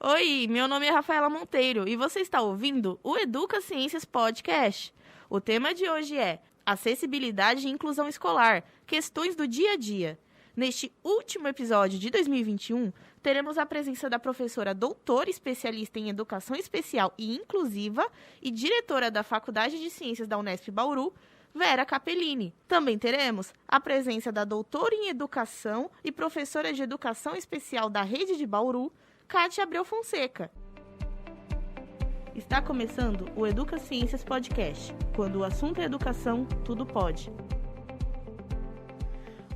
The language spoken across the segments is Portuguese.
Oi, meu nome é Rafaela Monteiro e você está ouvindo o Educa Ciências Podcast. O tema de hoje é acessibilidade e inclusão escolar, questões do dia a dia. Neste último episódio de 2021, teremos a presença da professora doutora especialista em educação especial e inclusiva e diretora da Faculdade de Ciências da Unesp Bauru, Vera Capellini. Também teremos a presença da doutora em educação e professora de educação especial da Rede de Bauru, Kátia Abreu Fonseca. Está começando o Educa Ciências Podcast. Quando o assunto é educação, tudo pode.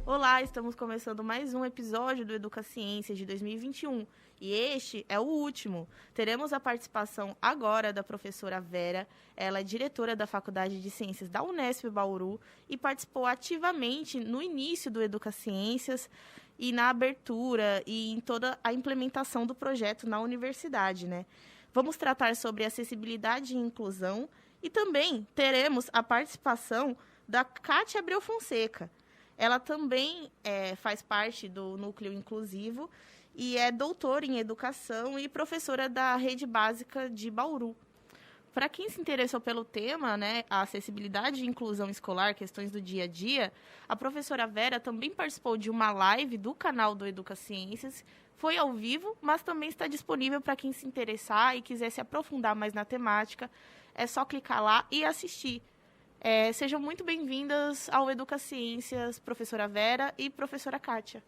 Olá, estamos começando mais um episódio do Educa Ciências de 2021 e este é o último. Teremos a participação agora da professora Vera, ela é diretora da Faculdade de Ciências da Unesp Bauru e participou ativamente no início do Educa Ciências e na abertura e em toda a implementação do projeto na universidade, né? Vamos tratar sobre acessibilidade e inclusão e também teremos a participação da Kátia Abreu Fonseca. Ela também faz parte do Núcleo Inclusivo e é doutora em educação e professora da Rede Básica de Bauru. Para quem se interessou pelo tema, né, a acessibilidade e inclusão escolar, questões do dia a dia, a professora Vera também participou de uma live do canal do Educa Ciências. Foi ao vivo, mas também está disponível para quem se interessar e quiser se aprofundar mais na temática. É só clicar lá e assistir. Sejam muito bem-vindas ao Educa Ciências, professora Vera e professora Kátia.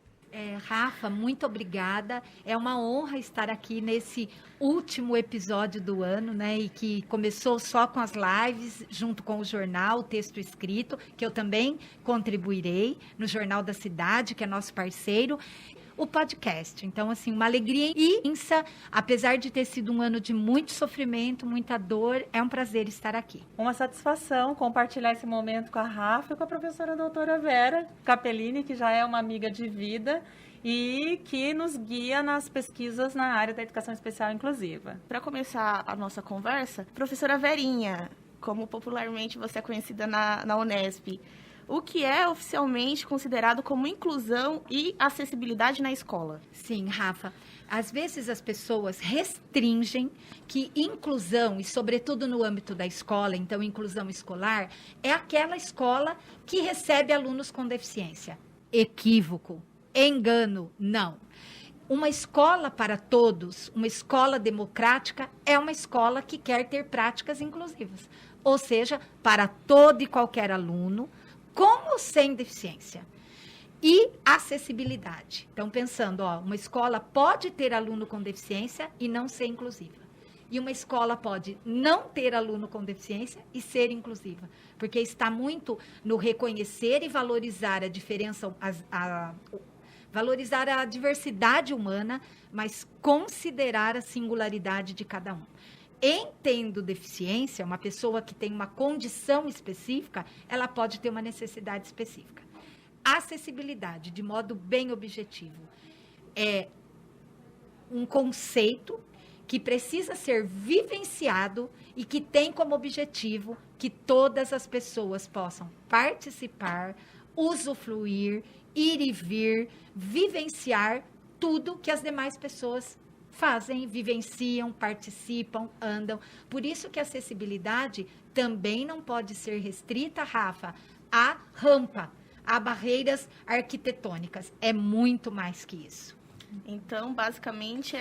Rafa, muito obrigada. É uma honra estar aqui nesse último episódio do ano, né? E que começou só com as lives, junto com o jornal, o texto escrito, que eu também contribuirei no Jornal da Cidade, que é nosso parceiro. O podcast. Então, assim, uma alegria imensa, apesar de ter sido um ano de muito sofrimento, muita dor, é um prazer estar aqui. Uma satisfação compartilhar esse momento com a Rafa e com a professora doutora Vera Capellini, que já é uma amiga de vida e que nos guia nas pesquisas na área da educação especial inclusiva. Para começar a nossa conversa, professora Verinha, como popularmente você é conhecida na Unesp, o que é oficialmente considerado como inclusão e acessibilidade na escola? Sim, Rafa. Às vezes as pessoas restringem que inclusão, e sobretudo no âmbito da escola, então inclusão escolar, é aquela escola que recebe alunos com deficiência. Equívoco, engano, não. Uma escola para todos, uma escola democrática, é uma escola que quer ter práticas inclusivas. Ou seja, para todo e qualquer aluno, com ou sem deficiência. E acessibilidade. Então, pensando, uma escola pode ter aluno com deficiência e não ser inclusiva. E uma escola pode não ter aluno com deficiência e ser inclusiva. Porque está muito no reconhecer e valorizar a diferença, valorizar a diversidade humana, mas considerar a singularidade de cada um. Tendo deficiência, uma pessoa que tem uma condição específica, ela pode ter uma necessidade específica. Acessibilidade, de modo bem objetivo, é um conceito que precisa ser vivenciado e que tem como objetivo que todas as pessoas possam participar, usufruir, ir e vir, vivenciar tudo que as demais pessoas fazem, vivenciam, participam, andam. Por isso que a acessibilidade também não pode ser restrita, Rafa, à rampa, a barreiras arquitetônicas. É muito mais que isso. Então, basicamente,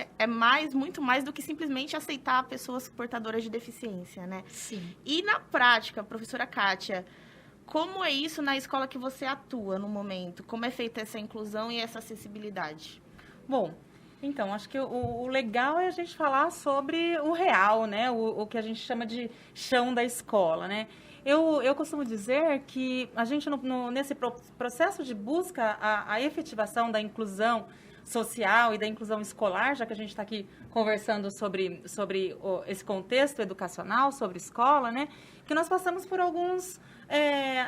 muito mais do que simplesmente aceitar pessoas portadoras de deficiência, né? Sim. E na prática, professora Kátia, como é isso na escola que você atua no momento? Como é feita essa inclusão e essa acessibilidade? Bom, então, acho que o legal é a gente falar sobre o real, né? O que a gente chama de chão da escola, né? Eu costumo dizer que a gente, nesse processo de busca, a efetivação da inclusão social e da inclusão escolar, já que a gente está aqui conversando sobre esse contexto educacional, sobre escola, né? Que nós passamos por alguns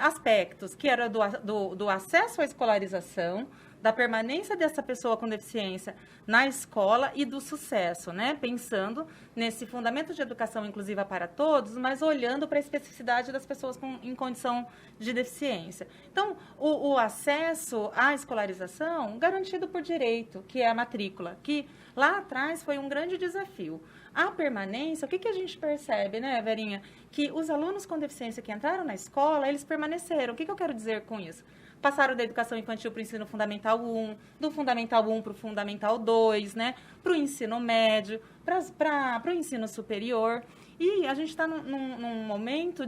aspectos, que era do acesso à escolarização, da permanência dessa pessoa com deficiência na escola e do sucesso, né? Pensando nesse fundamento de educação inclusiva para todos, mas olhando para a especificidade das pessoas em condição de deficiência. Então, o acesso à escolarização garantido por direito, que é a matrícula, que Lá atrás foi um grande desafio. A permanência, o que a gente percebe, né, Verinha? Que os alunos com deficiência que entraram na escola, eles permaneceram. O que eu quero dizer com isso? Passaram da educação infantil para o ensino fundamental 1, do fundamental 1 para o fundamental 2, né? Para o ensino médio, para o ensino superior. E a gente está num momento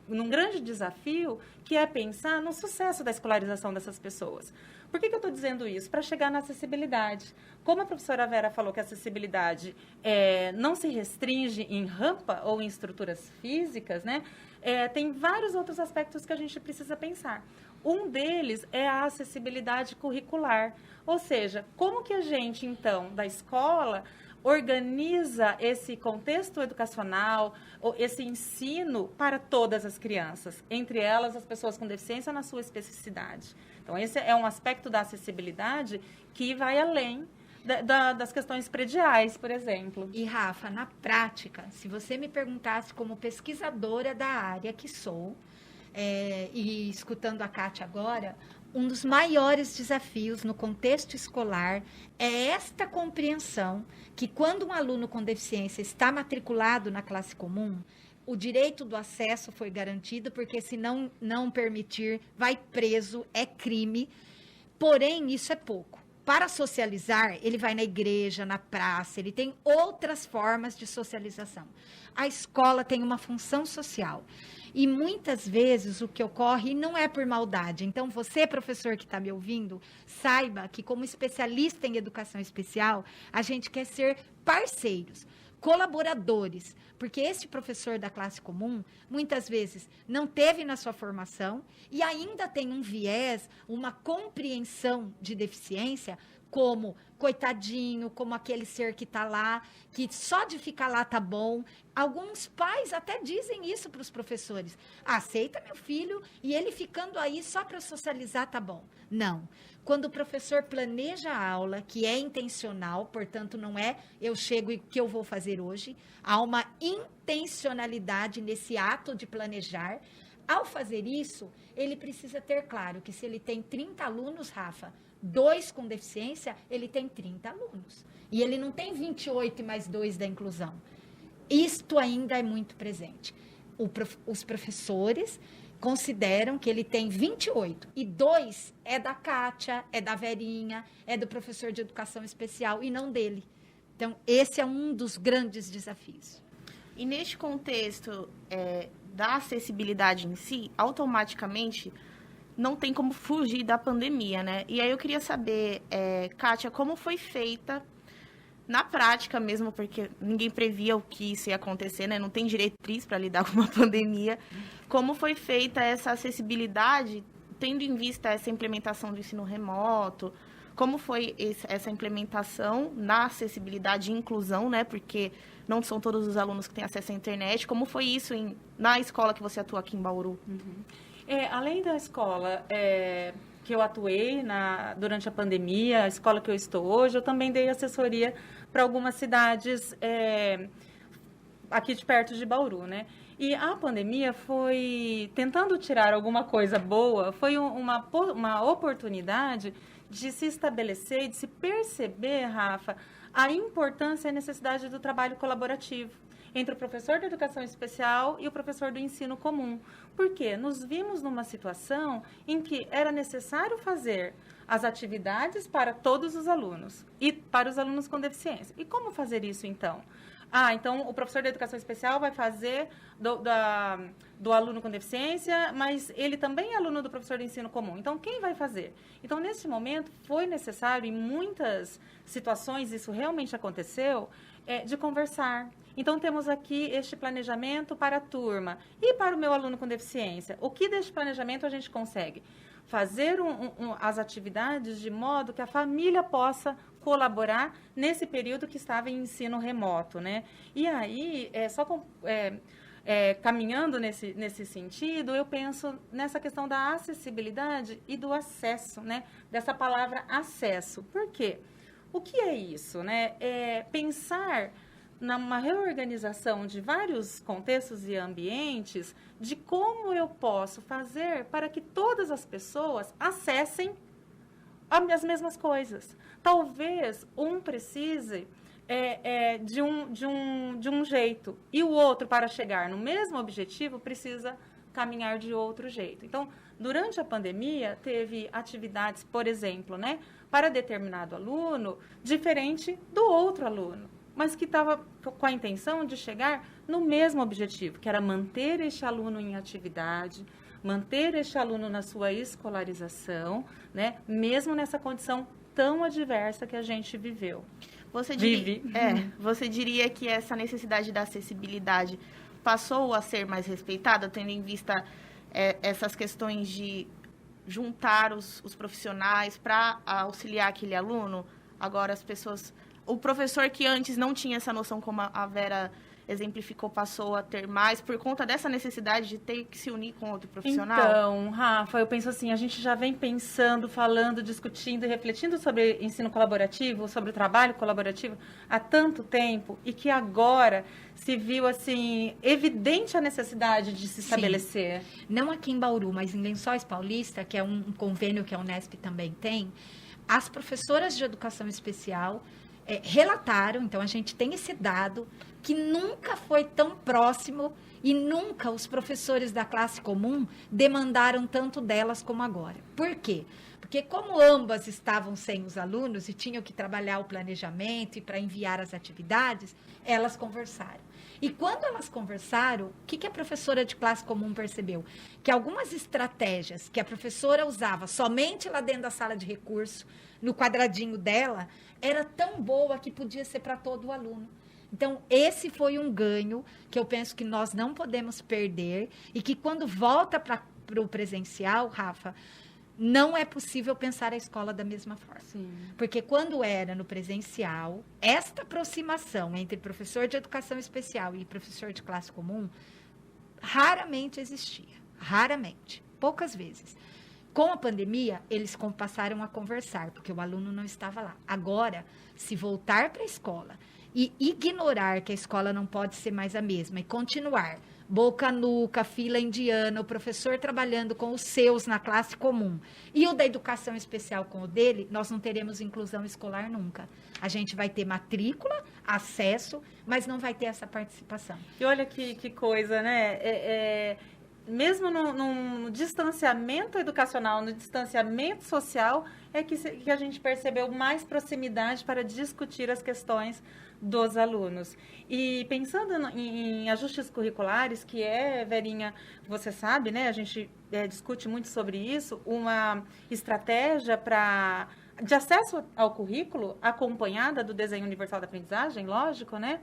num grande desafio, que é pensar no sucesso da escolarização dessas pessoas. Por que eu estou dizendo isso? Para chegar na acessibilidade. Como a professora Vera falou que a acessibilidade não se restringe em rampa ou em estruturas físicas, né? Tem vários outros aspectos que a gente precisa pensar. Um deles é a acessibilidade curricular. Ou seja, como que a gente, então, da escola, organiza esse contexto educacional, esse ensino para todas as crianças, entre elas as pessoas com deficiência na sua especificidade. Então, esse é um aspecto da acessibilidade que vai além das questões prediais, por exemplo. E, Rafa, na prática, se você me perguntasse como pesquisadora da área que sou, e escutando a Kátia agora, um dos maiores desafios no contexto escolar é esta compreensão que quando um aluno com deficiência está matriculado na classe comum, o direito do acesso foi garantido, porque se não permitir, vai preso, é crime. Porém, isso é pouco. Para socializar, ele vai na igreja, na praça, ele tem outras formas de socialização. A escola tem uma função social. E muitas vezes o que ocorre não é por maldade. Então, você, professor que está me ouvindo, saiba que como especialista em educação especial, a gente quer ser parceiros, colaboradores, porque esse professor da classe comum, muitas vezes, não teve na sua formação e ainda tem um viés, uma compreensão de deficiência, como coitadinho, como aquele ser que está lá, que só de ficar lá tá bom. Alguns pais até dizem isso para os professores. Aceita meu filho e ele ficando aí só para socializar tá bom. Não. Quando o professor planeja a aula, que é intencional, portanto, não é eu chego e o que eu vou fazer hoje, há uma intencionalidade nesse ato de planejar. Ao fazer isso, ele precisa ter claro que se ele tem 30 alunos, Rafa, 2 com deficiência, ele tem 30 alunos. E ele não tem 28 e mais 2 da inclusão. Isto ainda é muito presente. Os professores consideram que ele tem 28. E 2 é da Kátia, é da Verinha, é do professor de educação especial e não dele. Então, esse é um dos grandes desafios. E neste contexto da acessibilidade em si, automaticamente não tem como fugir da pandemia, né? E aí eu queria saber, Kátia, como foi feita na prática mesmo, porque ninguém previa o que isso ia acontecer, né? Não tem diretriz para lidar com uma pandemia. Como foi feita essa acessibilidade, tendo em vista essa implementação do ensino remoto? Como foi essa implementação na acessibilidade e inclusão, né? Porque não são todos os alunos que têm acesso à internet. Como foi isso na escola que você atua aqui em Bauru? Uhum. Além da escola que eu atuei durante a pandemia, a escola que eu estou hoje, eu também dei assessoria para algumas cidades aqui de perto de Bauru, né? E a pandemia foi, tentando tirar alguma coisa boa, foi uma oportunidade de se estabelecer e de se perceber, Rafa, a importância e a necessidade do trabalho colaborativo entre o professor de educação especial e o professor do ensino comum. Por quê? Nos vimos numa situação em que era necessário fazer as atividades para todos os alunos e para os alunos com deficiência. E como fazer isso, então? Então o professor de educação especial vai fazer do aluno com deficiência, mas ele também é aluno do professor de ensino comum. Então, quem vai fazer? Então, nesse momento, foi necessário, em muitas situações, isso realmente aconteceu, de conversar. Então, temos aqui este planejamento para a turma e para o meu aluno com deficiência. O que deste planejamento a gente consegue? Fazer as atividades de modo que a família possa colaborar nesse período que estava em ensino remoto, né? E aí, caminhando nesse sentido, eu penso nessa questão da acessibilidade e do acesso, né? Dessa palavra acesso. Por quê? O que é isso, né? Pensar numa reorganização de vários contextos e ambientes de como eu posso fazer para que todas as pessoas acessem as mesmas coisas. Talvez um precise de um jeito e o outro, para chegar no mesmo objetivo, precisa caminhar de outro jeito. Então, durante a pandemia, teve atividades, por exemplo, né, para determinado aluno, diferente do outro aluno, mas que estava com a intenção de chegar no mesmo objetivo, que era manter este aluno em atividade, manter este aluno na sua escolarização, né, mesmo nessa condição tão adversa que a gente viveu. Você diria que essa necessidade da acessibilidade passou a ser mais respeitada, tendo em vista essas questões de juntar os profissionais para auxiliar aquele aluno? Agora as pessoas... O professor que antes não tinha essa noção, como a Vera exemplificou, passou a ter mais por conta dessa necessidade de ter que se unir com outro profissional? Então, Rafa, eu penso assim, a gente já vem pensando, falando, discutindo e refletindo sobre ensino colaborativo, sobre o trabalho colaborativo há tanto tempo, e que agora se viu, assim, evidente a necessidade de se estabelecer. Sim. Não aqui em Bauru, mas em Lençóis Paulista, que é um convênio que a Unesp também tem, as professoras de educação especial relataram, então a gente tem esse dado, que nunca foi tão próximo e nunca os professores da classe comum demandaram tanto delas como agora. Por quê? Porque como ambas estavam sem os alunos e tinham que trabalhar o planejamento e para enviar as atividades, elas conversaram. E quando elas conversaram, o que a professora de classe comum percebeu? Que algumas estratégias que a professora usava somente lá dentro da sala de recurso, no quadradinho dela, era tão boa que podia ser para todo o aluno. Então, esse foi um ganho que eu penso que nós não podemos perder e que quando volta para o presencial, Rafa, não é possível pensar a escola da mesma forma. Sim. Porque quando era no presencial, esta aproximação entre professor de educação especial e professor de classe comum raramente existia. Raramente. Poucas vezes. Com a pandemia, eles passaram a conversar, porque o aluno não estava lá. Agora, se voltar para a escola e ignorar que a escola não pode ser mais a mesma e continuar boca nuca, fila indiana, o professor trabalhando com os seus na classe comum e o da educação especial com o dele, nós não teremos inclusão escolar nunca. A gente vai ter matrícula, acesso, mas não vai ter essa participação. E olha que coisa, né? Mesmo no distanciamento educacional, no distanciamento social, é que a gente percebeu mais proximidade para discutir as questões dos alunos. E pensando em ajustes curriculares, que Verinha, você sabe, né? A gente discute muito sobre isso, uma estratégia de acesso ao currículo acompanhada do desenho universal da aprendizagem, lógico, né?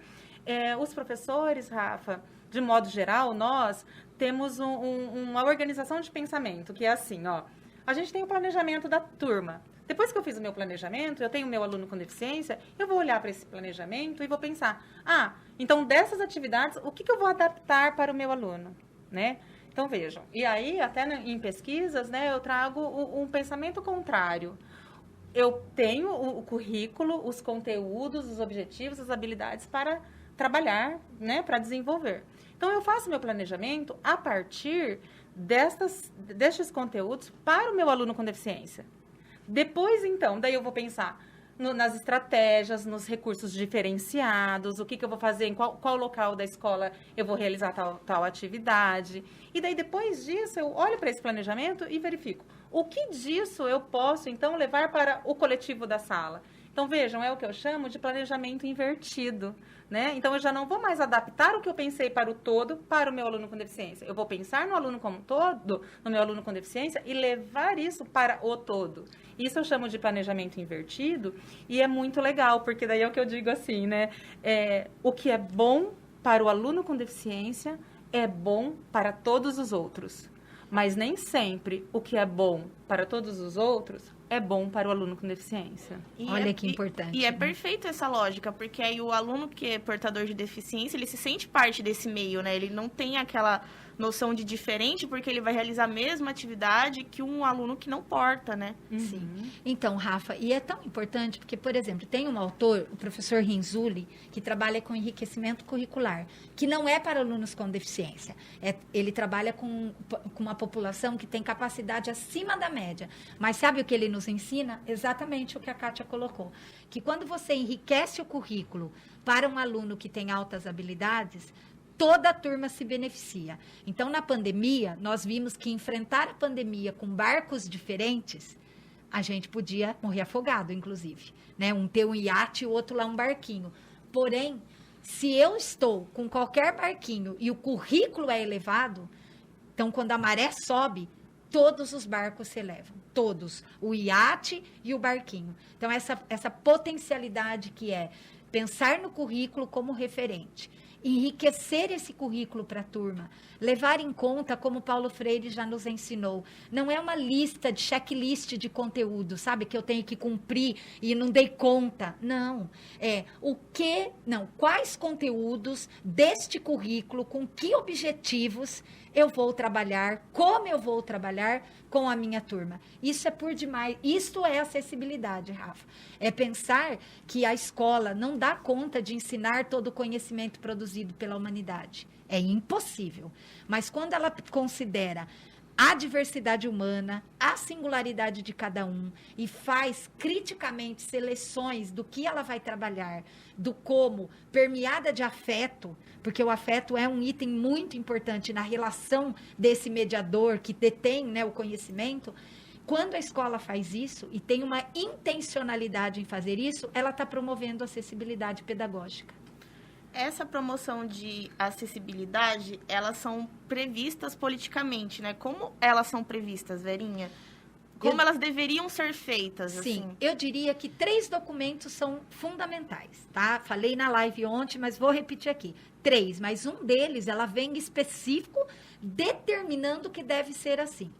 Os professores, Rafa, de modo geral, nós temos uma organização de pensamento, que é assim, ó. A gente tem o planejamento da turma. Depois que eu fiz o meu planejamento, eu tenho o meu aluno com deficiência, eu vou olhar para esse planejamento e vou pensar, então dessas atividades, o que eu vou adaptar para o meu aluno, né? Então, vejam, e aí, até em pesquisas, né, eu trago um pensamento contrário. Eu tenho o currículo, os conteúdos, os objetivos, as habilidades para trabalhar, né, para desenvolver. Então, eu faço meu planejamento a partir destes conteúdos para o meu aluno com deficiência. Depois, então, daí eu vou pensar nas estratégias, nos recursos diferenciados, o que eu vou fazer, em qual local da escola eu vou realizar tal atividade. E daí, depois disso, eu olho para esse planejamento e verifico o que disso eu posso, então, levar para o coletivo da sala. Então, vejam, é o que eu chamo de planejamento invertido, né? Então, eu já não vou mais adaptar o que eu pensei para o todo para o meu aluno com deficiência. Eu vou pensar no aluno como todo, no meu aluno com deficiência, e levar isso para o todo. Isso eu chamo de planejamento invertido, e é muito legal, porque daí é o que eu digo assim, né? O que é bom para o aluno com deficiência é bom para todos os outros. Mas nem sempre o que é bom para todos os outros é bom para o aluno com deficiência. Olha que importante. E é perfeito essa lógica, porque aí o aluno que é portador de deficiência, ele se sente parte desse meio, né? Ele não tem aquela noção de diferente, porque ele vai realizar a mesma atividade que um aluno que não porta, né? Sim. Então, Rafa, e é tão importante porque, por exemplo, tem um autor, o professor Rinzulli, que trabalha com enriquecimento curricular, que não é para alunos com deficiência. Ele trabalha com uma população que tem capacidade acima da média. Mas sabe o que ele nos ensina? Exatamente o que a Kátia colocou. Que quando você enriquece o currículo para um aluno que tem altas habilidades, toda a turma se beneficia. Então, na pandemia, nós vimos que enfrentar a pandemia com barcos diferentes, a gente podia morrer afogado, inclusive. Né? Um ter um iate e o outro lá um barquinho. Porém, se eu estou com qualquer barquinho e o currículo é elevado, então, quando a maré sobe, todos os barcos se elevam. Todos. O iate e o barquinho. Então, essa potencialidade que é pensar no currículo como referente, enriquecer esse currículo para a turma, levar em conta, como Paulo Freire já nos ensinou, não é uma lista de checklist de conteúdo, sabe, que eu tenho que cumprir e não dei conta. Não, quais conteúdos deste currículo, com que objetivos eu vou trabalhar, como eu vou trabalhar com a minha turma. Isso é por demais. Isso é acessibilidade, Rafa. É pensar que a escola não dá conta de ensinar todo o conhecimento produzido pela humanidade. É impossível. Mas quando ela considera a diversidade humana, a singularidade de cada um e faz criticamente seleções do que ela vai trabalhar, do como, permeada de afeto, porque o afeto é um item muito importante na relação desse mediador que detém, né, o conhecimento. Quando a escola faz isso e tem uma intencionalidade em fazer isso, ela está promovendo acessibilidade pedagógica. Essa promoção de acessibilidade, elas são previstas politicamente, né? Como elas são previstas, Verinha? Como elas deveriam ser feitas, Sim, assim? eu diria que 3 documentos são fundamentais, tá? Falei na live ontem, mas vou repetir aqui. 3, mas um deles, ela vem específico, determinando que deve ser assim.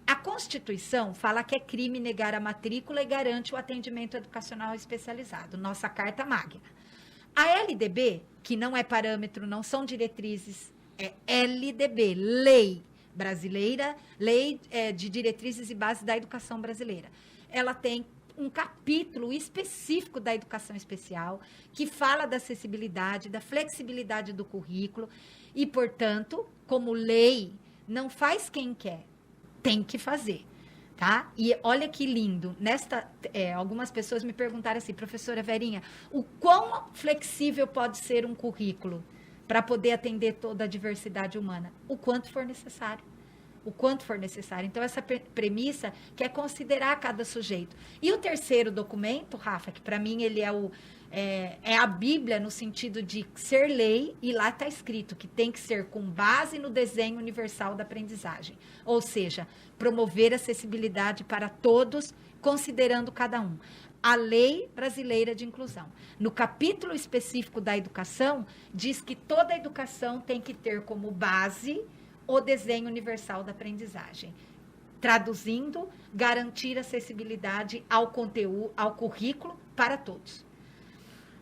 A Constituição fala que é crime negar a matrícula e garante o atendimento educacional especializado, nossa Carta Magna. A LDB, que não é parâmetro, não são diretrizes, é LDB, Lei Brasileira, Lei de Diretrizes e Bases da Educação Brasileira. Ela tem um capítulo específico da educação especial, que fala da acessibilidade, da flexibilidade do currículo, e, portanto, como lei, não faz quem quer, tem que fazer. Tá? E olha que lindo, algumas pessoas me perguntaram assim, professora Verinha, o quão flexível pode ser um currículo para poder atender toda a diversidade humana? O quanto for necessário. O quanto for necessário. Então, essa premissa que é considerar cada sujeito. E o terceiro documento, Rafa, que para mim ele é a Bíblia no sentido de ser lei, e lá está escrito que tem que ser com base no desenho universal da aprendizagem. Ou seja, promover acessibilidade para todos, considerando cada um. A Lei Brasileira de Inclusão. No capítulo específico da educação, diz que toda a educação tem que ter como base o desenho universal da aprendizagem. Traduzindo, garantir acessibilidade ao conteúdo, ao currículo para todos.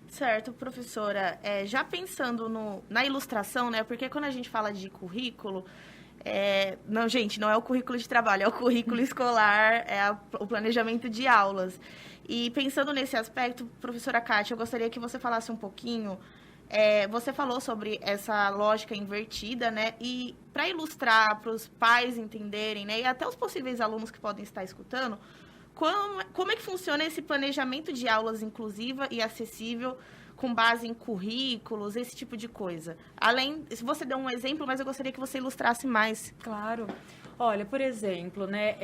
Certo, professora. Já pensando na ilustração, né? Porque quando a gente fala de currículo, não, gente, não é o currículo de trabalho, é o currículo escolar, o planejamento de aulas. E pensando nesse aspecto, professora Kátia, eu gostaria que você falasse um pouquinho. Você falou sobre essa lógica invertida, né? E para ilustrar, para os pais entenderem, né? E até os possíveis alunos que podem estar escutando, como é que funciona esse planejamento de aulas inclusiva e acessível com base em currículos, esse tipo de coisa? Se você deu um exemplo, mas eu gostaria que você ilustrasse mais. Claro. Olha, por exemplo, né,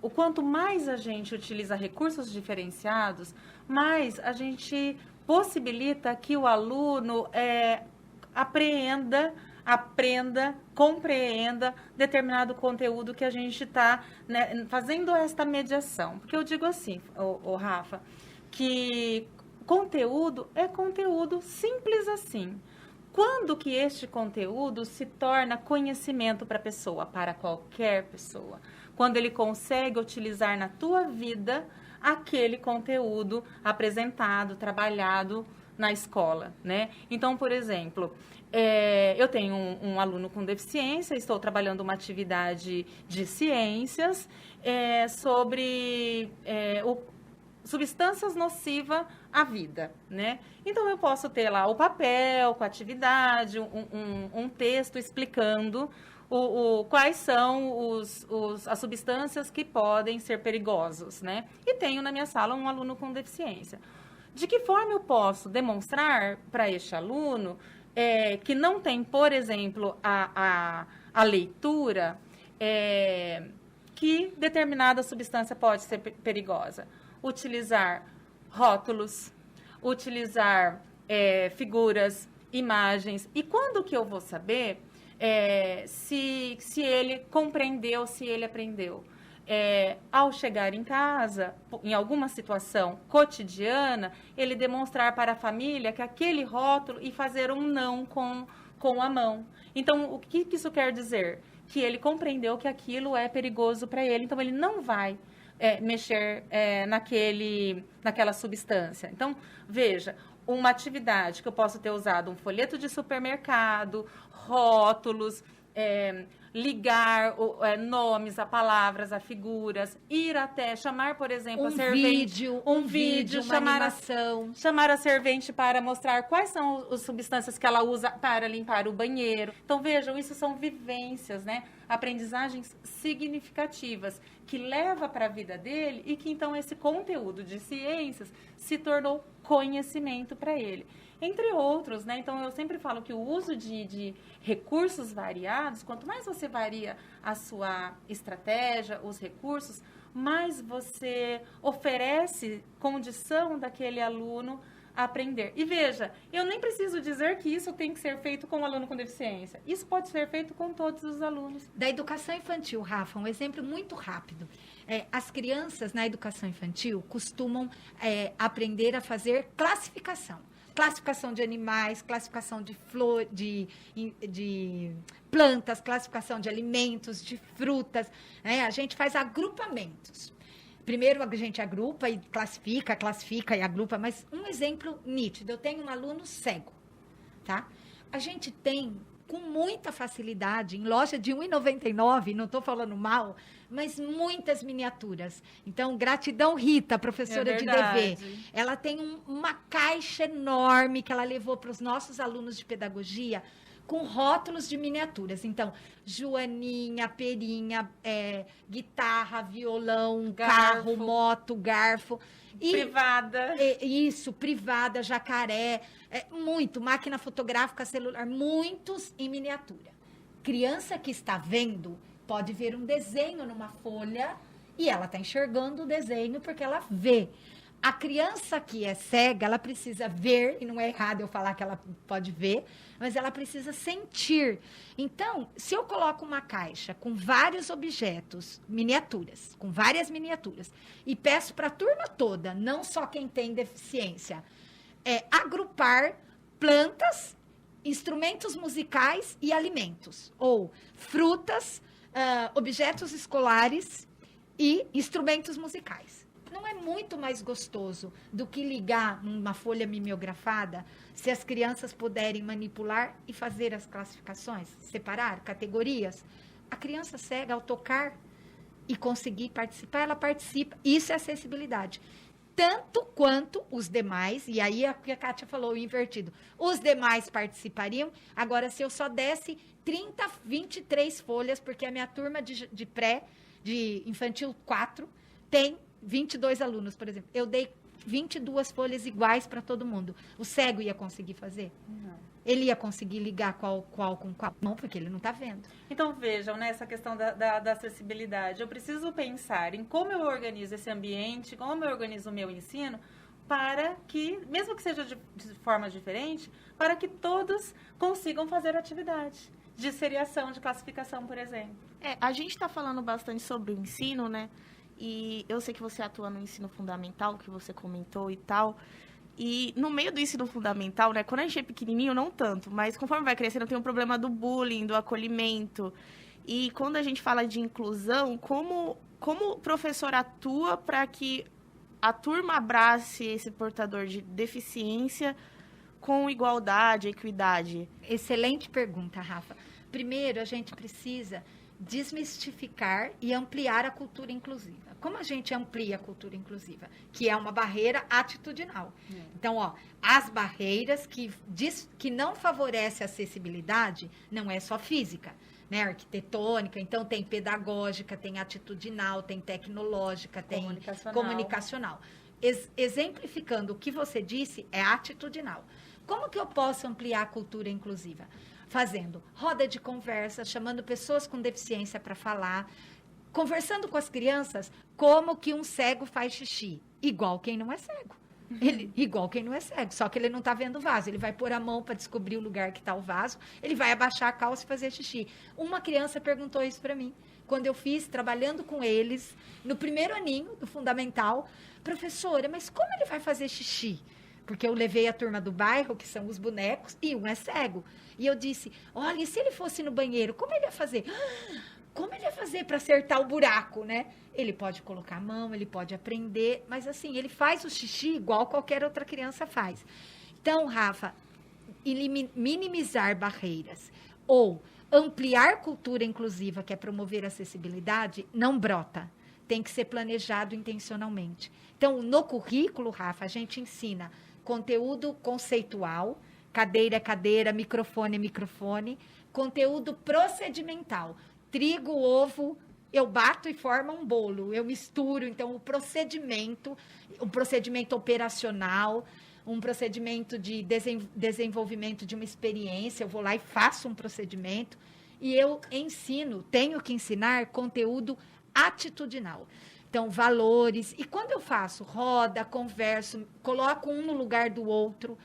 o quanto mais a gente utiliza recursos diferenciados, mais a gente possibilita que o aluno aprenda, compreenda determinado conteúdo que a gente está, né, fazendo esta mediação. Porque eu digo assim, Rafa, que conteúdo é conteúdo simples assim. Quando que este conteúdo se torna conhecimento para a pessoa, para qualquer pessoa? Quando ele consegue utilizar na tua vida aquele conteúdo apresentado, trabalhado na escola, né? Então, por exemplo, eu tenho um aluno com deficiência, estou trabalhando uma atividade de ciências sobre substâncias nocivas à vida, né? Então, eu posso ter lá o papel com a atividade, um texto explicando quais são as substâncias que podem ser perigosos, né? E tenho na minha sala um aluno com deficiência. De que forma eu posso demonstrar para este aluno que não tem, por exemplo, a leitura, que determinada substância pode ser perigosa? Utilizar rótulos, utilizar figuras, imagens. E quando que eu vou saber se ele compreendeu, se ele aprendeu? Ao chegar em casa, em alguma situação cotidiana, ele demonstrar para a família que aquele rótulo e fazer um não com a mão. Então, o que isso quer dizer? Que ele compreendeu que aquilo é perigoso para ele, então ele não vai mexer naquela substância. Então, veja, uma atividade que eu posso ter usado um folheto de supermercado, rótulos, ligar nomes a palavras, a figuras, ir até chamar, por exemplo, a servente, um vídeo, uma animação. Chamar a servente para mostrar quais são as substâncias que ela usa para limpar o banheiro. Então, vejam, isso são vivências, né? Aprendizagens significativas que leva para a vida dele e que, então, esse conteúdo de ciências se tornou conhecimento para ele. Entre outros, né? Então, eu sempre falo que o uso de recursos variados, quanto mais você varia a sua estratégia, os recursos, mais você oferece condição daquele aluno aprender. E veja, eu nem preciso dizer que isso tem que ser feito com o aluno com deficiência. Isso pode ser feito com todos os alunos. Da educação infantil, Rafa, um exemplo muito rápido. As crianças na educação infantil costumam aprender a fazer classificação. Classificação de animais, classificação de de plantas, classificação de alimentos, de frutas. Né? A gente faz agrupamentos. Primeiro a gente agrupa e classifica e agrupa, mas um exemplo nítido, eu tenho um aluno cego, tá? A gente tem, com muita facilidade, em loja de R$1,99, não estou falando mal, mas muitas miniaturas. Então, gratidão, Rita, professora de DV. Ela tem uma caixa enorme que ela levou para os nossos alunos de pedagogia, com rótulos de miniaturas. Então, joaninha, perinha, guitarra, violão, carro, moto, garfo. Privada. Privada, jacaré, máquina fotográfica, celular, muitos em miniatura. Criança que está vendo pode ver um desenho numa folha e ela está enxergando o desenho porque ela vê. A criança que é cega, ela precisa ver, e não é errado eu falar que ela pode ver, mas ela precisa sentir. Então, se eu coloco uma caixa com vários objetos, miniaturas, com várias miniaturas, e peço para a turma toda, não só quem tem deficiência, agrupar plantas, instrumentos musicais e alimentos, ou frutas, objetos escolares e instrumentos musicais. Não é muito mais gostoso do que ligar numa folha mimeografada, se as crianças puderem manipular e fazer as classificações, separar categorias? A criança cega, ao tocar e conseguir participar, ela participa. Isso é acessibilidade. Tanto quanto os demais, e aí a Kátia falou o invertido, os demais participariam. Agora, se eu só desse 23 folhas, porque a minha turma de infantil 4 tem 22 alunos, por exemplo. Eu dei 22 folhas iguais para todo mundo. O cego ia conseguir fazer? Não. Ele ia conseguir ligar qual com qual? Não, porque ele não está vendo. Então, vejam, né, essa questão da acessibilidade. Eu preciso pensar em como eu organizo esse ambiente, como eu organizo o meu ensino, para que, mesmo que seja de forma diferente, para que todos consigam fazer atividade de seriação, de classificação, por exemplo. A gente está falando bastante sobre o ensino, né? E eu sei que você atua no ensino fundamental, que você comentou e tal. E no meio do ensino fundamental, né? Quando a gente é pequenininho, não tanto. Mas conforme vai crescendo, tem um problema do bullying, do acolhimento. E quando a gente fala de inclusão, como o professor atua para que a turma abrace esse portador de deficiência com igualdade, equidade? Excelente pergunta, Rafa. Primeiro, a gente precisa desmistificar e ampliar a cultura inclusiva. Como a gente amplia a cultura inclusiva? Que é uma barreira atitudinal. Então, as barreiras que não favorecem a acessibilidade não é só física, né? Arquitetônica, então tem pedagógica, tem atitudinal, tem tecnológica, tem comunicacional. Exemplificando o que você disse, é atitudinal. Como que eu posso ampliar a cultura inclusiva? Fazendo roda de conversa, chamando pessoas com deficiência para falar, conversando com as crianças como que um cego faz xixi, igual quem não é cego. Igual quem não é cego, só que ele não está vendo o vaso. Ele vai pôr a mão para descobrir o lugar que está o vaso, ele vai abaixar a calça e fazer xixi. Uma criança perguntou isso para mim, quando eu fiz, trabalhando com eles, no primeiro aninho do fundamental, professora, mas como ele vai fazer xixi? Porque eu levei a turma do bairro, que são os bonecos, e um é cego. E eu disse, olha, e se ele fosse no banheiro, como ele ia fazer? Como ele ia fazer para acertar o buraco, né? Ele pode colocar a mão, ele pode aprender, mas assim, ele faz o xixi igual qualquer outra criança faz. Então, Rafa, minimizar barreiras ou ampliar cultura inclusiva, que é promover a acessibilidade, não brota. Tem que ser planejado intencionalmente. Então, no currículo, Rafa, a gente ensina conteúdo conceitual, cadeira é cadeira, microfone é microfone, conteúdo procedimental, trigo, ovo, eu bato e forma um bolo, eu misturo, então, um procedimento operacional, um procedimento de desenvolvimento de uma experiência, eu vou lá e faço um procedimento, e eu tenho que ensinar conteúdo atitudinal. Então, valores. E quando eu faço roda, converso, coloco um no lugar do outro,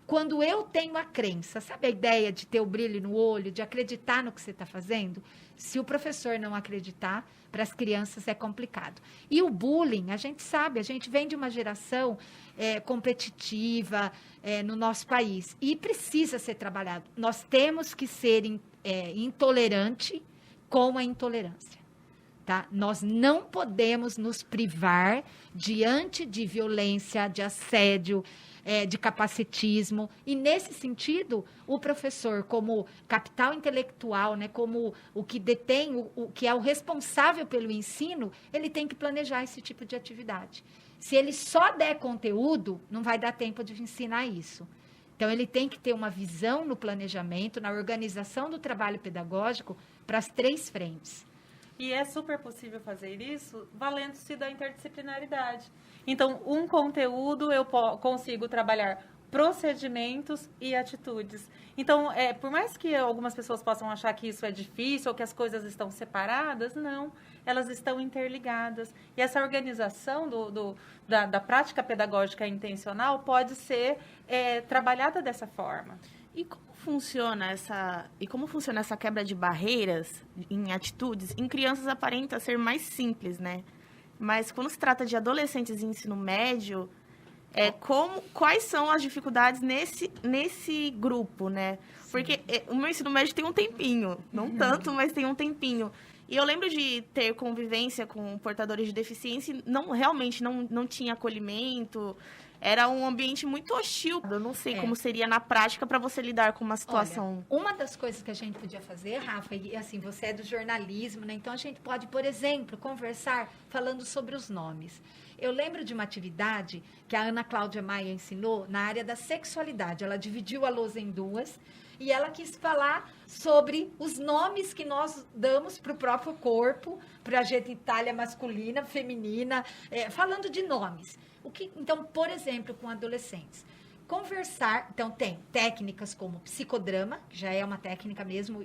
quando eu tenho a crença, sabe a ideia de ter o brilho no olho, de acreditar no que você está fazendo? Se o professor não acreditar, para as crianças é complicado. E o bullying, a gente sabe, a gente vem de uma geração competitiva no nosso país e precisa ser trabalhado. Nós temos que ser intolerante com a intolerância. Tá? Nós não podemos nos privar diante de violência, de assédio, de capacitismo. E, nesse sentido, o professor, como capital intelectual, né, como o que detém, o que é o responsável pelo ensino, ele tem que planejar esse tipo de atividade. Se ele só der conteúdo, não vai dar tempo de ensinar isso. Então, ele tem que ter uma visão no planejamento, na organização do trabalho pedagógico para as 3 frentes. E é super possível fazer isso valendo-se da interdisciplinaridade. Então, um conteúdo eu consigo trabalhar procedimentos e atitudes. Então, por mais que algumas pessoas possam achar que isso é difícil ou que as coisas estão separadas, não, elas estão interligadas. E essa organização da prática pedagógica intencional pode ser trabalhada dessa forma. E como funciona essa quebra de barreiras em atitudes? Em crianças aparenta ser mais simples, né? Mas quando se trata de adolescentes em ensino médio, quais são as dificuldades nesse grupo, né? Sim. Porque o meu ensino médio tem um tempinho, não tanto, mas tem um tempinho. E eu lembro de ter convivência com portadores de deficiência e realmente não tinha acolhimento. Era um ambiente muito hostil. Eu não sei como seria na prática para você lidar com uma situação. Olha, uma das coisas que a gente podia fazer, Rafa, e assim, você é do jornalismo, né? Então a gente pode, por exemplo, conversar falando sobre os nomes. Eu lembro de uma atividade que a Ana Cláudia Maia ensinou na área da sexualidade. Ela dividiu a lousa em 2 e ela quis falar sobre os nomes que nós damos para o próprio corpo, para a genitália masculina, feminina, falando de nomes. Então, por exemplo, com adolescentes, conversar, então tem técnicas como psicodrama, que já é uma técnica mesmo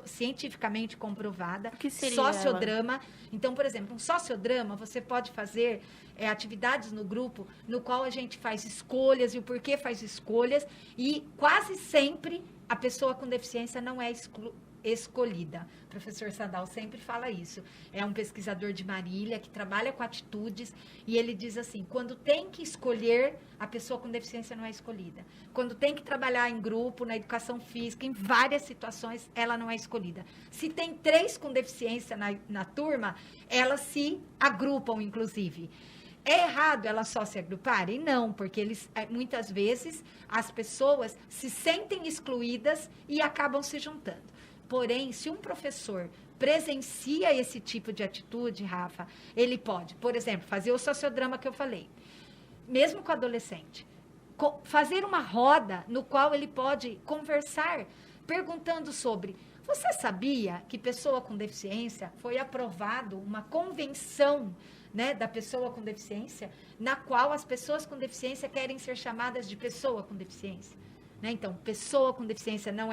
cientificamente comprovada, o que seria sociodrama. Ela? Então, por exemplo, um sociodrama, você pode fazer atividades no grupo, no qual a gente faz escolhas e o porquê faz escolhas, e quase sempre a pessoa com deficiência não é escolhida. O professor Sadal sempre fala isso. É um pesquisador de Marília que trabalha com atitudes e ele diz assim, quando tem que escolher, a pessoa com deficiência não é escolhida. Quando tem que trabalhar em grupo, na educação física, em várias situações, ela não é escolhida. Se tem 3 com deficiência na turma, elas se agrupam, inclusive. É errado elas só se agruparem? Não, porque muitas vezes as pessoas se sentem excluídas e acabam se juntando. Porém, se um professor presencia esse tipo de atitude, Rafa, ele pode, por exemplo, fazer o sociodrama que eu falei, mesmo com adolescente, fazer uma roda no qual ele pode conversar, perguntando sobre: você sabia que pessoa com deficiência foi aprovado uma convenção, né, da pessoa com deficiência, na qual as pessoas com deficiência querem ser chamadas de pessoa com deficiência? Né? Então, pessoa com deficiência não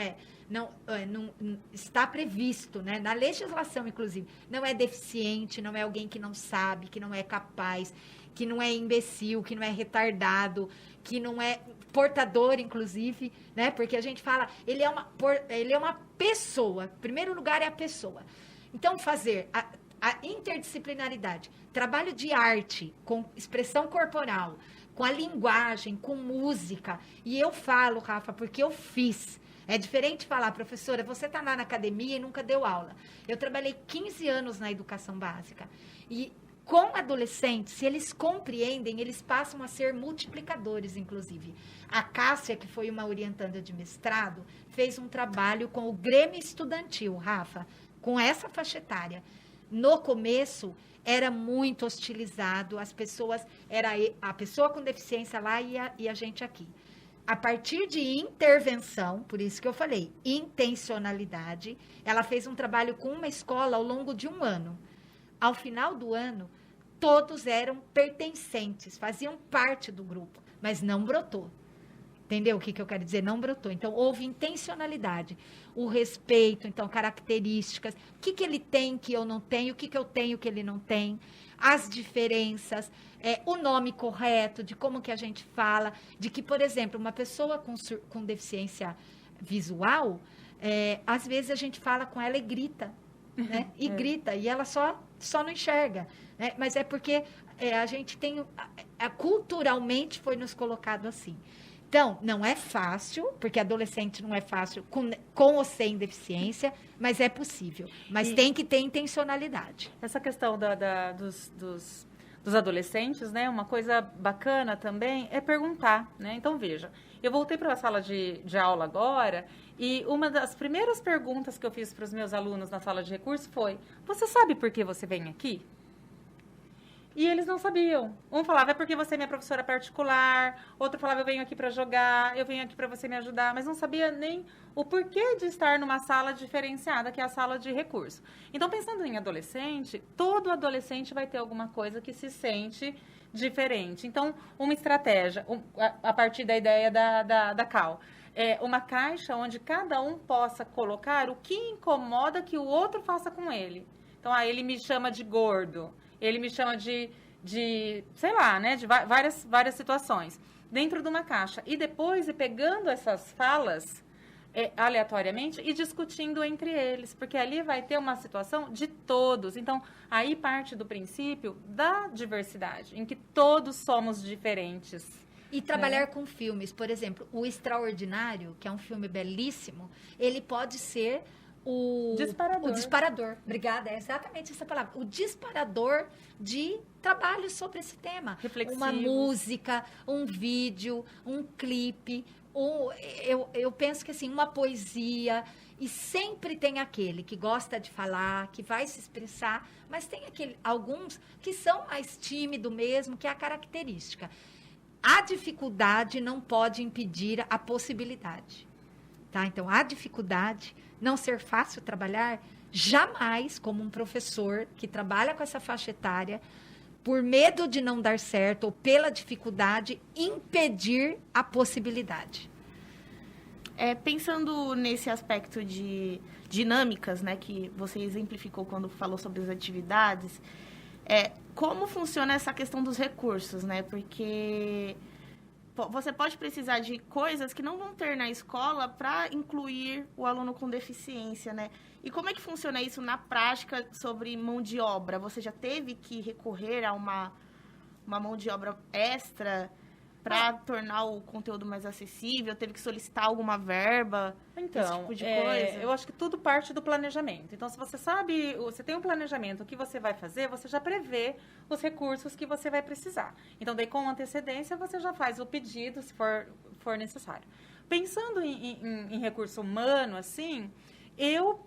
está previsto, né, na legislação, inclusive, não é deficiente, não é alguém que não sabe, que não é capaz, que não é imbecil, que não é retardado, que não é portador, inclusive, né? Porque a gente fala, ele é uma pessoa. Em primeiro lugar, é a pessoa. Então, fazer a interdisciplinaridade, trabalho de arte, com expressão corporal, com a linguagem, com música. E eu falo, Rafa, porque eu fiz. É diferente falar: professora, você está lá na academia e nunca deu aula. Eu trabalhei 15 anos na educação básica. E com adolescentes, se eles compreendem, eles passam a ser multiplicadores, inclusive. A Cássia, que foi uma orientanda de mestrado, fez um trabalho com o Grêmio Estudantil, Rafa, com essa faixa etária. No começo, era muito hostilizado, as pessoas, era a pessoa com deficiência lá e a gente aqui. A partir de intervenção, por isso que eu falei, intencionalidade, ela fez um trabalho com uma escola ao longo de 1 ano. Ao final do ano, todos eram pertencentes, faziam parte do grupo, mas não brotou. Entendeu o que eu quero dizer? Não brotou. Então, houve intencionalidade. O respeito, então, características. O que ele tem que eu não tenho? O que eu tenho que ele não tem? As diferenças. O nome correto, de como que a gente fala. De que, por exemplo, uma pessoa com deficiência visual, às vezes a gente fala com ela e grita. Né? E grita. E ela só não enxerga. Né? Mas é porque a gente tem... culturalmente foi nos colocado assim. Então, não é fácil, porque adolescente não é fácil com ou sem deficiência, mas é possível. Mas tem que ter intencionalidade. Essa questão dos adolescentes, né? Uma coisa bacana também é perguntar, né? Então, veja, eu voltei para a sala de aula agora e uma das primeiras perguntas que eu fiz para os meus alunos na sala de recurso foi: você sabe por que você vem aqui? E eles não sabiam. Um falava: é porque você é minha professora particular. Outro falava: eu venho aqui para jogar, eu venho aqui para você me ajudar. Mas não sabia nem o porquê de estar numa sala diferenciada, que é a sala de recurso. Então, pensando em adolescente, todo adolescente vai ter alguma coisa que se sente diferente. Então, uma estratégia, a partir da ideia da Cal, é uma caixa onde cada um possa colocar o que incomoda que o outro faça com ele. Então, ele me chama de gordo. Ele me chama de sei lá, né, de várias situações, dentro de uma caixa. E depois ir pegando essas falas aleatoriamente e discutindo entre eles, porque ali vai ter uma situação de todos. Então, aí parte do princípio da diversidade, em que todos somos diferentes. E trabalhar com filmes, por exemplo, O Extraordinário, que é um filme belíssimo, ele pode ser... O disparador. Obrigada, é exatamente essa palavra. O disparador de trabalho sobre esse tema. Reflexivo. Uma música, um vídeo, um clipe, eu penso que assim, uma poesia. E sempre tem aquele que gosta de falar, que vai se expressar, mas tem alguns que são mais tímidos mesmo, que é a característica. A dificuldade não pode impedir a possibilidade. Tá? Então, a dificuldade... não ser fácil trabalhar, jamais, como um professor que trabalha com essa faixa etária, por medo de não dar certo ou pela dificuldade, impedir a possibilidade. Pensando nesse aspecto de dinâmicas, né, que você exemplificou quando falou sobre as atividades, como funciona essa questão dos recursos, né? Porque... você pode precisar de coisas que não vão ter na escola para incluir o aluno com deficiência, né? E como é que funciona isso na prática sobre mão de obra? Você já teve que recorrer a uma mão de obra extra para tornar o conteúdo mais acessível? Teve que solicitar alguma verba? Então, esse tipo de coisa? eu acho que tudo parte do planejamento. Então, se você sabe, você tem um planejamento, o que você vai fazer, você já prevê os recursos que você vai precisar. Então, daí com antecedência, você já faz o pedido, se for necessário. Pensando em recurso humano, assim, eu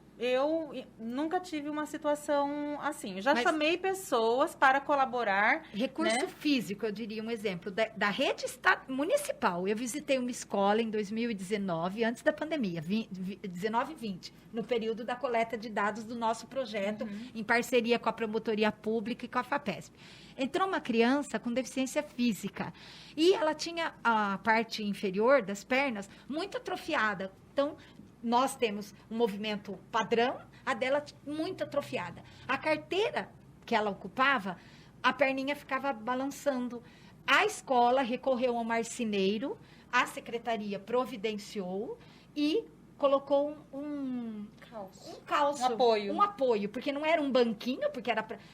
nunca tive uma situação assim. Já chamei pessoas para colaborar. Recurso, né, físico, eu diria um exemplo. Da rede municipal. Eu visitei uma escola em 2019, antes da pandemia, 19 e 20, no período da coleta de dados do nosso projeto, em parceria com a Promotoria Pública e com a FAPESP. Entrou uma criança com deficiência física e ela tinha a parte inferior das pernas muito atrofiada. Então, nós temos um movimento padrão, a dela muito atrofiada. A carteira que ela ocupava, a perninha ficava balançando. A escola recorreu ao marceneiro, a secretaria providenciou e colocou um calço, um apoio, porque não era um banquinho,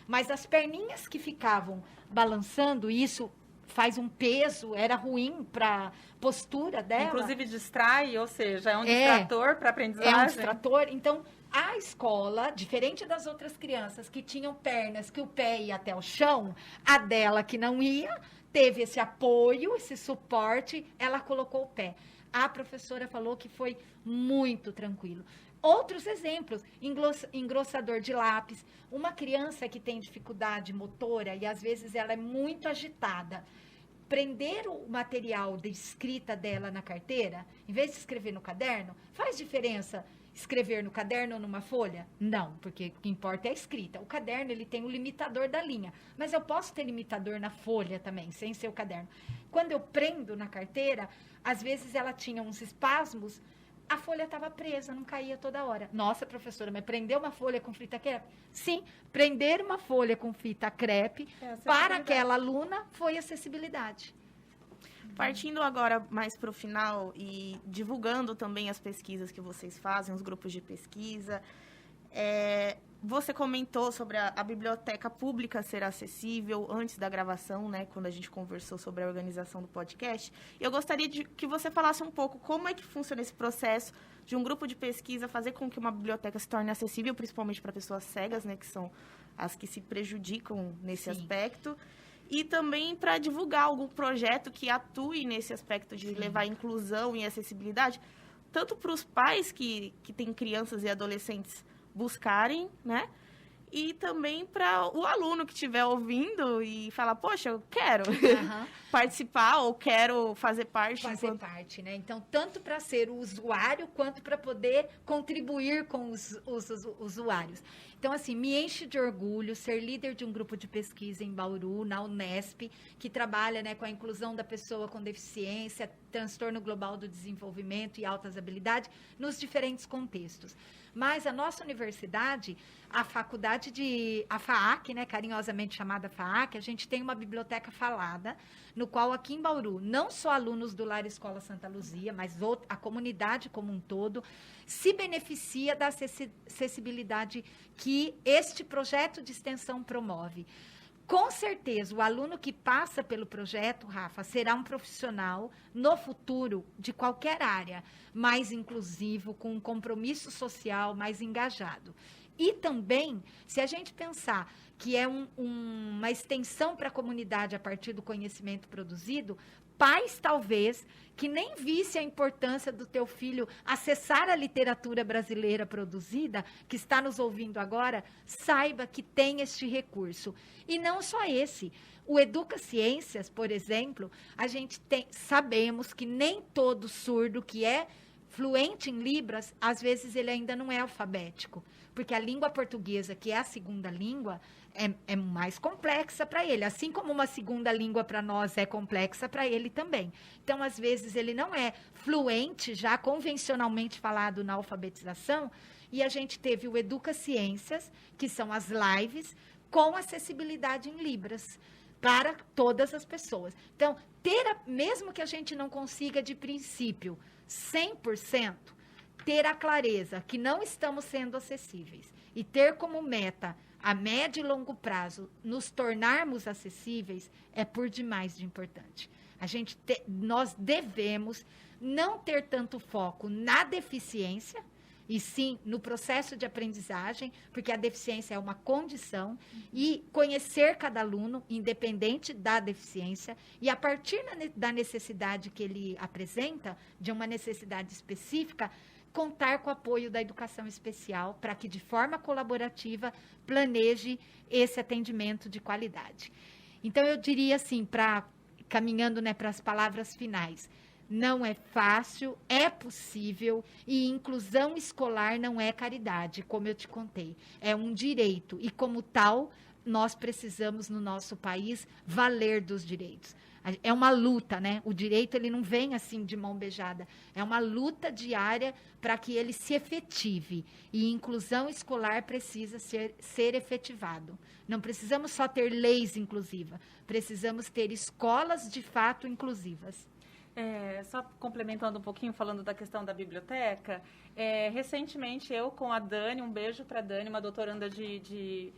mas as perninhas que ficavam balançando, isso faz um peso, era ruim para postura dela. Inclusive distrai, ou seja, é um distrator para aprendizagem. É um distrator. Então, a escola, diferente das outras crianças que tinham pernas que o pé ia até o chão, a dela que não ia, teve esse apoio, esse suporte, ela colocou o pé. A professora falou que foi muito tranquilo. Outros exemplos, engrossador de lápis. Uma criança que tem dificuldade motora e às vezes ela é muito agitada, prender o material de escrita dela na carteira, em vez de escrever no caderno, faz diferença escrever no caderno ou numa folha? Não, porque o que importa é a escrita. O caderno, ele tem o limitador da linha, mas eu posso ter limitador na folha também, sem ser o caderno. Quando eu prendo na carteira, às vezes ela tinha uns espasmos, a folha estava presa, não caía toda hora. Nossa, professora, mas prender uma folha com fita crepe? Sim, prender uma folha com fita crepe para aquela aluna foi acessibilidade. Partindo agora mais para o final e divulgando também as pesquisas que vocês fazem, os grupos de pesquisa, você comentou sobre a biblioteca pública ser acessível antes da gravação, né, quando a gente conversou sobre a organização do podcast. Eu gostaria que você falasse um pouco como é que funciona esse processo de um grupo de pesquisa fazer com que uma biblioteca se torne acessível, principalmente para pessoas cegas, né, que são as que se prejudicam nesse aspecto, e também para divulgar algum projeto que atue nesse aspecto de levar inclusão e acessibilidade, tanto para os pais que têm crianças e adolescentes buscarem, né? E também para o aluno que estiver ouvindo e falar, poxa, eu quero participar ou quero fazer parte. Parte, né? Então, tanto para ser o usuário, quanto para poder contribuir com os usuários. Então, assim, me enche de orgulho ser líder de um grupo de pesquisa em Bauru, na Unesp, que trabalha, né, com a inclusão da pessoa com deficiência, transtorno global do desenvolvimento e altas habilidades, nos diferentes contextos. Mas a nossa universidade, a FAAC, né, carinhosamente chamada FAAC, a gente tem uma biblioteca falada, no qual aqui em Bauru, não só alunos do Lar Escola Santa Luzia, mas a comunidade como um todo, se beneficia da acessibilidade que este projeto de extensão promove. Com certeza, o aluno que passa pelo projeto, Rafa, será um profissional no futuro de qualquer área, mais inclusivo, com um compromisso social mais engajado. E também, se a gente pensar que é uma extensão para a comunidade a partir do conhecimento produzido, pais, talvez, que nem visse a importância do teu filho acessar a literatura brasileira produzida, que está nos ouvindo agora, saiba que tem este recurso. E não só esse. O Educa Ciências, por exemplo, sabemos que nem todo surdo que é fluente em Libras, às vezes ele ainda não é alfabético, porque a língua portuguesa, que é a segunda língua, é mais complexa para ele, assim como uma segunda língua para nós é complexa para ele também. Então, às vezes, ele não é fluente, já convencionalmente falado na alfabetização, e a gente teve o Educa Ciências, que são as lives com acessibilidade em Libras, para todas as pessoas. Então, mesmo que a gente não consiga de princípio 100%, ter a clareza que não estamos sendo acessíveis e ter como meta, a médio e longo prazo, nos tornarmos acessíveis, é por demais de importante. Nós devemos não ter tanto foco na deficiência, e sim no processo de aprendizagem, porque a deficiência é uma condição, e conhecer cada aluno, independente da deficiência, e a partir da necessidade que ele apresenta, de uma necessidade específica, contar com o apoio da educação especial para que, de forma colaborativa, planeje esse atendimento de qualidade. Então, eu diria assim, caminhando, né, para as palavras finais, não é fácil, é possível, e inclusão escolar não é caridade, como eu te contei. É um direito, e como tal, nós precisamos, no nosso país, valer dos direitos. É uma luta, né? O direito, ele não vem assim de mão beijada. É uma luta diária para que ele se efetive. E inclusão escolar precisa ser efetivado. Não precisamos só ter leis inclusivas, precisamos ter escolas de fato inclusivas. Só complementando um pouquinho, falando da questão da biblioteca, recentemente eu com a Dani, um beijo para a Dani, uma doutoranda de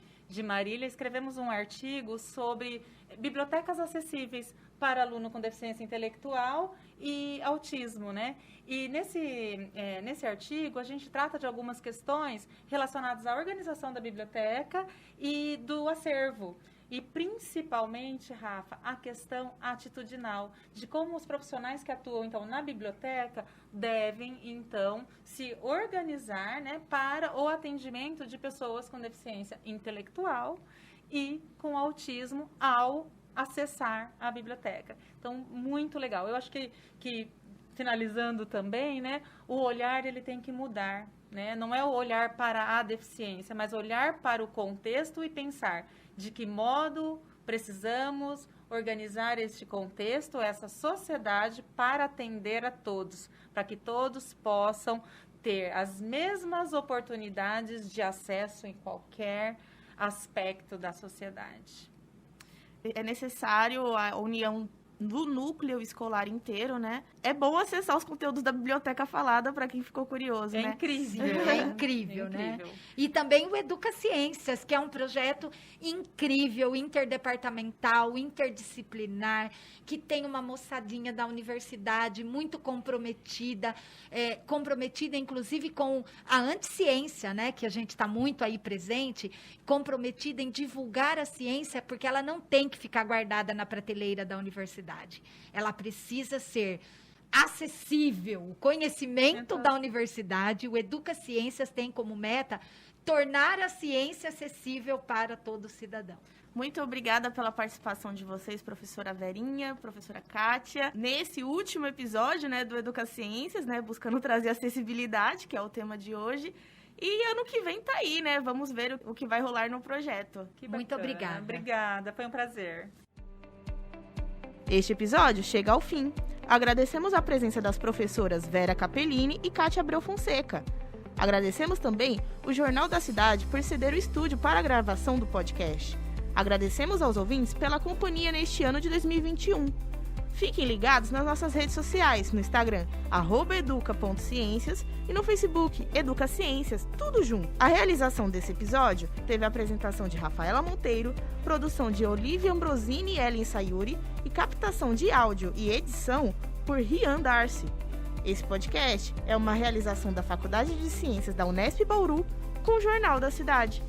Marília, escrevemos um artigo sobre bibliotecas acessíveis para aluno com deficiência intelectual e autismo, né? E nesse artigo a gente trata de algumas questões relacionadas à organização da biblioteca e do acervo. E, principalmente, Rafa, a questão atitudinal, de como os profissionais que atuam, então, na biblioteca devem, então, se organizar, né, para o atendimento de pessoas com deficiência intelectual e com autismo ao acessar a biblioteca. Então, muito legal. Eu acho que finalizando também, né, o olhar, ele tem que mudar, né? Não é o olhar para a deficiência, mas olhar para o contexto e pensar de que modo precisamos organizar este contexto, essa sociedade, para atender a todos, para que todos possam ter as mesmas oportunidades de acesso em qualquer aspecto da sociedade. É necessário a união do núcleo escolar inteiro, né? É bom acessar os conteúdos da biblioteca falada para quem ficou curioso, né? Incrível. É incrível, né? E também o Educa Ciências, que é um projeto incrível, interdepartamental, interdisciplinar, que tem uma moçadinha da universidade muito comprometida, inclusive com a anticiência, né? Que a gente está muito aí presente, comprometida em divulgar a ciência, porque ela não tem que ficar guardada na prateleira da universidade. Ela precisa ser acessível. O conhecimento da universidade, o Educa Ciências tem como meta tornar a ciência acessível para todo cidadão. Muito obrigada pela participação de vocês, professora Verinha, professora Kátia, nesse último episódio, né, do Educa Ciências, né, buscando trazer acessibilidade, que é o tema de hoje. E ano que vem tá aí, né? Vamos ver o que vai rolar no projeto. Muito obrigada. Obrigada, foi um prazer. Este episódio chega ao fim. Agradecemos a presença das professoras Vera Capellini e Kátia Abreu Fonseca. Agradecemos também o Jornal da Cidade por ceder o estúdio para a gravação do podcast. Agradecemos aos ouvintes pela companhia neste ano de 2021. Fiquem ligados nas nossas redes sociais, no Instagram, @educa.ciências e no Facebook, Educa Ciências, tudo junto. A realização desse episódio teve a apresentação de Rafaela Monteiro, produção de Olivia Ambrosini e Ellen Sayuri e captação de áudio e edição por Rian Darcy. Esse podcast é uma realização da Faculdade de Ciências da Unesp Bauru com o Jornal da Cidade.